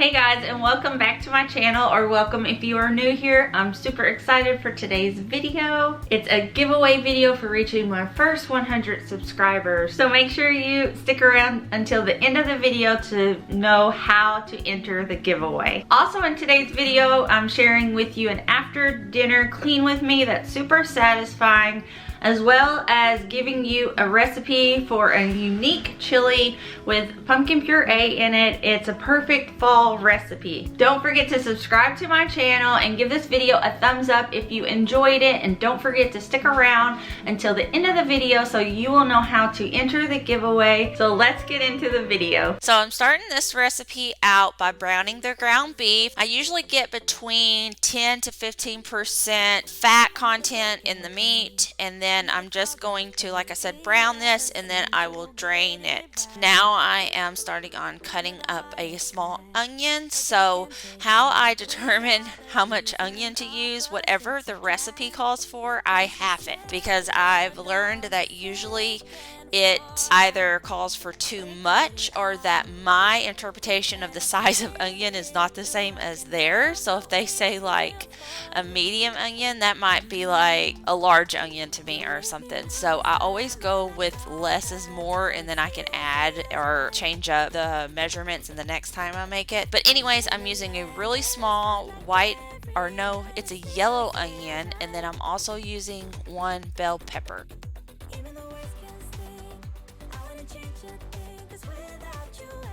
Hey guys, and welcome back to my channel, or welcome if you are new here. I'm super excited for today's video. It's a giveaway video for reaching my first 100 subscribers. So make sure you stick around until the end of the video to know how to enter the giveaway. Also in today's video, I'm sharing with you an after dinner clean with me that's super satisfying, as well as giving you a recipe for a unique chili with pumpkin puree in it. It's a perfect fall recipe. Don't forget to subscribe to my channel and give this video a thumbs up if you enjoyed it, and don't forget to stick around until the end of the video so you will know how to enter the giveaway. So let's get into the video. So I'm starting this recipe out by browning the ground beef. I usually get between 10 to 15% fat content in the meat, and then I'm just going to, like I said, brown this, and then I will drain it. Now I am starting on cutting up a small onion. So how I determine how much onion to use, whatever the recipe calls for, I half it, because I've learned that usually it either calls for too much or that my interpretation of the size of onion is not the same as theirs. So if they say like a medium onion, that might be like a large onion to me or something. So I always go with less is more, and then I can add or change up the measurements in the next time I make it. But anyways, I'm using a really small white, or no, it's a yellow onion, and then I'm also using one bell pepper.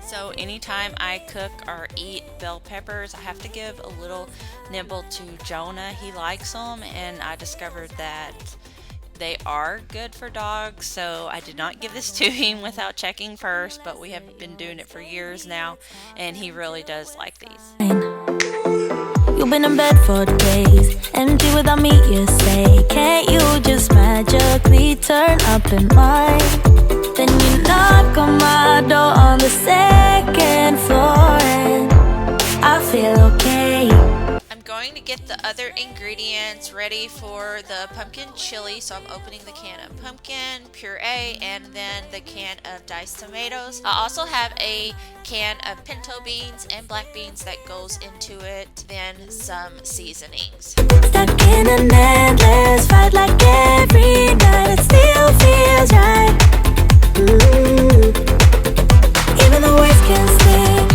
So anytime I cook or eat bell peppers, I have to give a little nibble to Jonah. He likes them, and I discovered that they are good for dogs. So I did not give this to him without checking first, but we have been doing it for years now, and he really does like these. You've been in bed for days, empty without me, you say. Can't you just magically turn up in mine? Then you knock on my door on the second floor, and I feel okay. I'm going to get the other ingredients ready for the pumpkin chili. So I'm opening the can of pumpkin puree and then the can of diced tomatoes. I also have a can of pinto beans and black beans that goes into it, then some seasonings. Stuck in an endless fight like every night, it still feels right. Even the words can sting.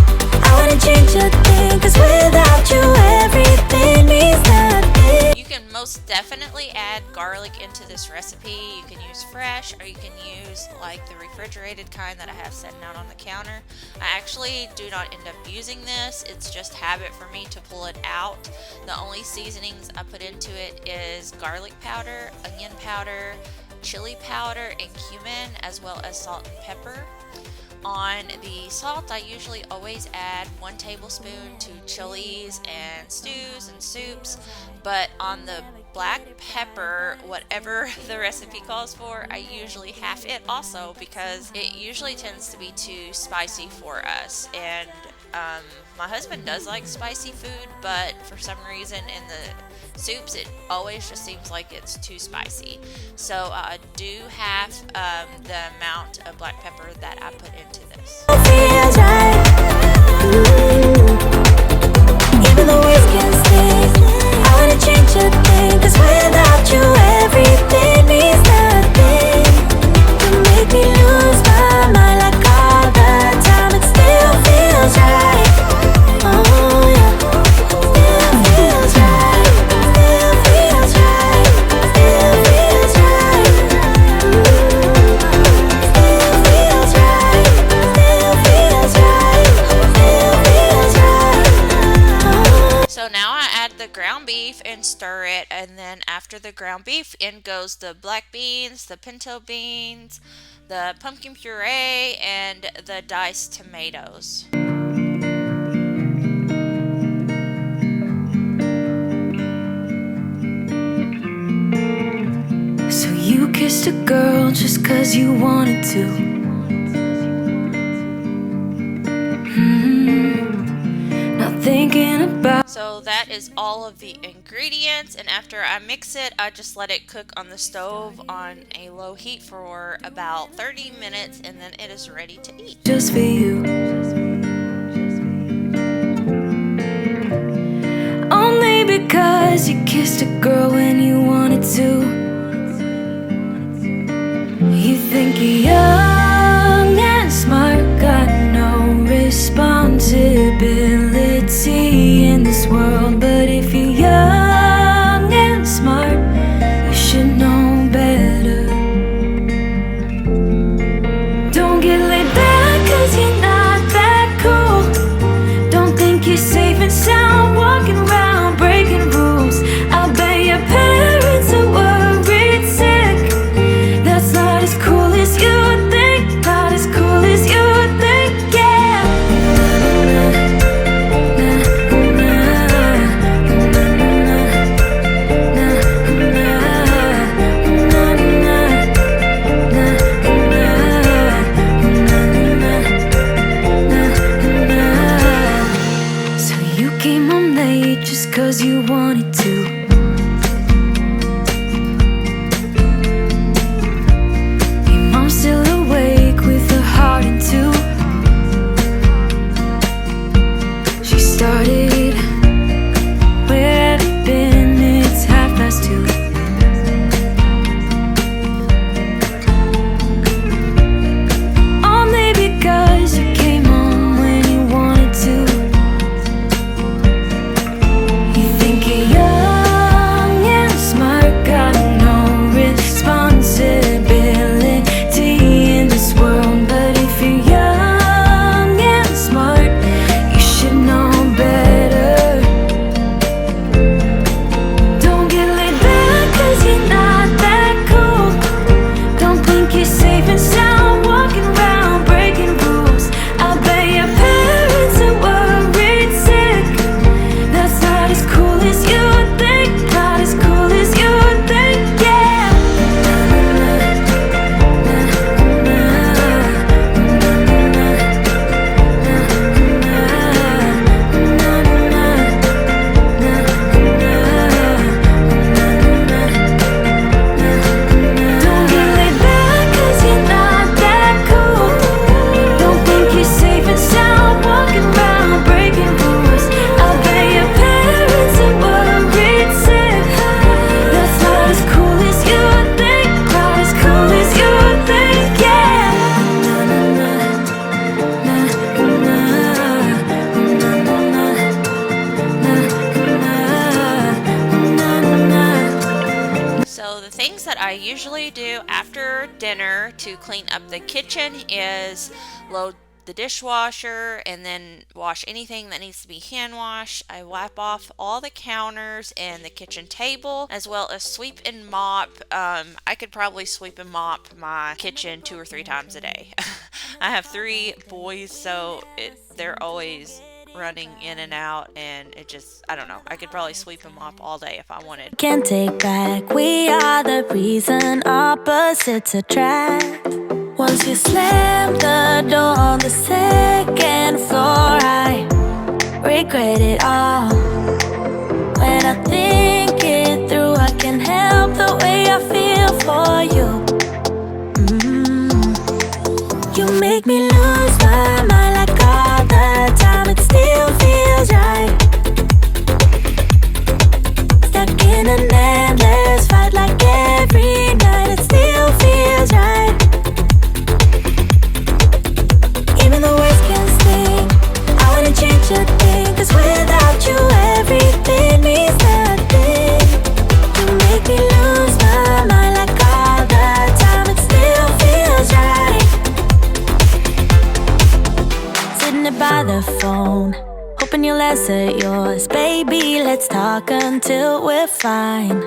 I wouldn't change a thing, 'cause without you everything means nothing. You can most definitely add garlic into this recipe. You can use fresh, or you can use like the refrigerated kind that I have sitting out on the counter. I actually do not end up using this. It's just habit for me to pull it out. The only seasonings I put into it is garlic powder, onion powder, chili powder, and cumin, as well as salt and pepper. On the salt, I usually always add 1 tablespoon to chilies and stews and soups, but on the black pepper, whatever the recipe calls for, I usually half it also, because it usually tends to be too spicy for us. And my husband does like spicy food, but for some reason in the soups it always just seems like it's too spicy. So I do half the amount of black pepper that I put into this. Feels right. Even the words can sting. I wouldn't change a thing, 'cause without you everything means nothing. You make me lose my mind like all the time. It still feels right. Oh yeah, still feels right. Still feels right. Still feels right. Still feels right. Still feels right. Still feels right. So now I add the ground beef and stir it, and then after the ground beef, in goes the black beans, the pinto beans, the pumpkin puree, and the diced tomatoes. So you kissed a girl just 'cause you wanted to. Not thinking about. So that is all of the ingredients, and after I mix it, I just let it cook on the stove on a low heat for about 30 minutes, and then it is ready to eat. Just for you. because you kissed a girl when you wanted to. You think you're young and smart, got no responsibility in this world. But if you're young and smart, you should know better. Don't get laid back cause you're not that cool. Don't think you're safe and sound walking around breaking rules. I bet your parents are worried sick. That's not as cool as you think. Not as cool as you think, yeah. So you came home late just cause you wanted to. Your mom's still awake with her heart in two. She started, where have you been? It's 2:30. Only because you came home when you wanted to. You think you're young and smart, got no responsibility in this world. But if you're young and smart, you should know better. Don't get laid back cause you're not that cool. Don't think you're safe and sound walking around breaking rules. I bet your parents are worried sick. That's not as cool as you think. Not as cool as you think, yeah. Don't get laid back cause you're not that cool. Don't think you're safe and sound walking around breaking rules. I bet your parents are worried sick. That's not as cool as you think. Not as cool as you think, yeah. So the things that I usually do after dinner to clean up the kitchen is load the dishwasher and then wash anything that needs to be hand washed. I wipe off all the counters and the kitchen table, as well as sweep and mop. I could probably sweep and mop my kitchen 2 or 3 times a day. I have 3 boys, so they're always running in and out, and it just, I don't know, I could probably sweep and mop all day if I wanted. Can't take back, we are the reason opposites attract. Once you slam the door on the 2nd floor, I regret it all. When I think it through, I can't help the way I feel for you. You make me lose my mind like all the time. It still feels right. Stuck in an endless fight like every night. It still feels right. Even the worst can sting. I wanna change a thing, cause without you everything means nothing. You make me lose my mind like all the time. It still feels right. Sitting there by the phone, hoping you'll answer yours. Baby, let's talk until we're fine.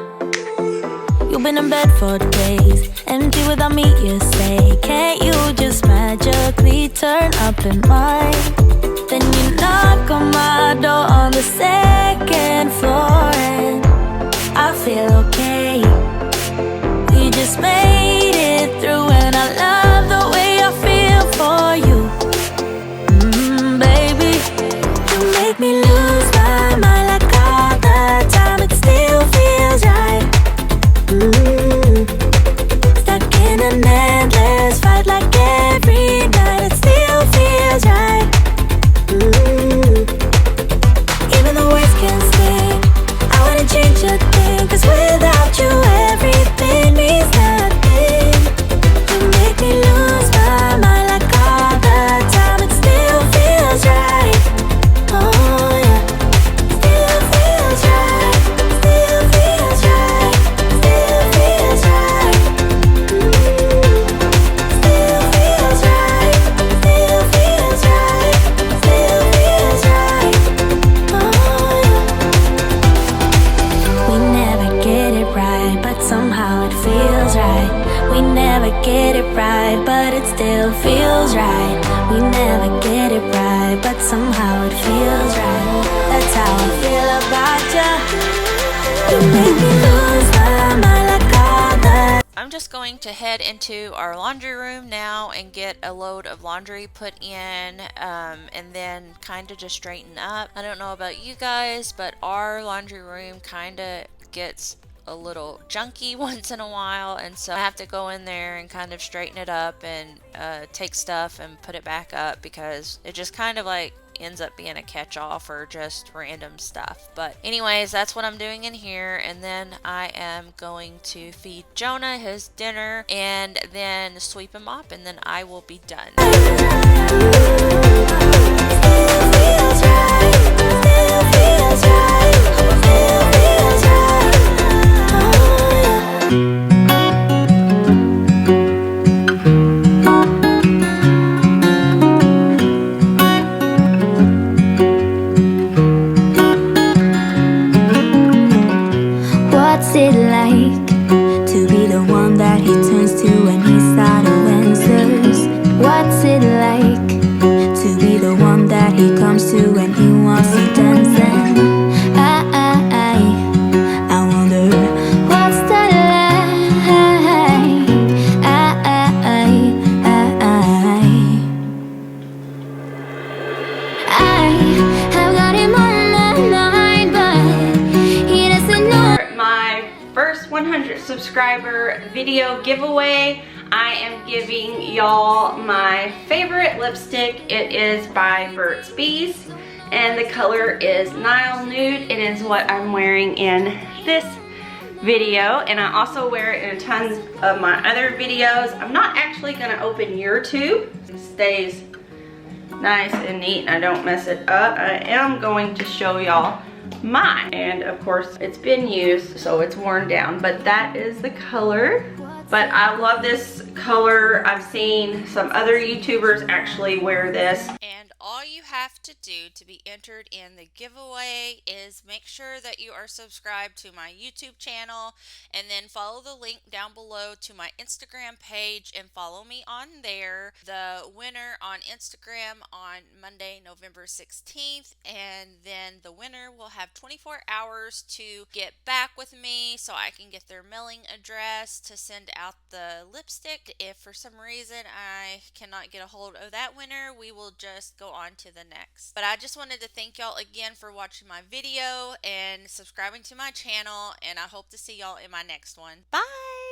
You've been in bed for days, empty without me, you say. Can't you just magically turn up in mine? Then you knock on my door on the 2nd floor, and I feel okay. We just made it through, and I love the way I feel for you. Baby, you make me lose my mind like all the time. It still feels right. Stuck in an endless fight like every night. It still feels right. You make me lose my mind like all the. I'm just going to head into our laundry room now and get a load of laundry put in, and then kind of just straighten up. I don't know about you guys, but our laundry room kind of gets a little junky once in a while, and so I have to go in there and kind of straighten it up and take stuff and put it back up, because it just kind of like ends up being a catch-all for just random stuff. But anyways, that's what I'm doing in here, and then I am going to feed Jonah his dinner and then sweep and mop, and then I will be done. What's it like to be the one that he turns to when he's out of answers? What's it like to be the one that he comes to when he wants to dance? And I wonder what's that like? I have got him on my mind, but he doesn't know. My first 100 subscriber video giveaway, I am giving y'all my favorite lipstick. It is by Burt's Bees, and the color is Nile Nude. It is what I'm wearing in this video, and I also wear it in tons of my other videos. I'm not actually gonna open your tube. It stays nice and neat and I don't mess it up. I am going to show y'all mine, and of course it's been used, so it's worn down, but that is the color. But I love this color. I've seen some other YouTubers actually wear this. And all you have to do to be entered in the giveaway is make sure that you are subscribed to my YouTube channel, and then follow the link down below to my Instagram page and follow me on there. The winner on Instagram on Monday, November 16th, and then the winner will have 24 hours to get back with me so I can get their mailing address to send out the lipstick. If for some reason I cannot get a hold of that winner, we will just go on to the next. But I just wanted to thank y'all again for watching my video and subscribing to my channel, and I hope to see y'all in my next one. Bye!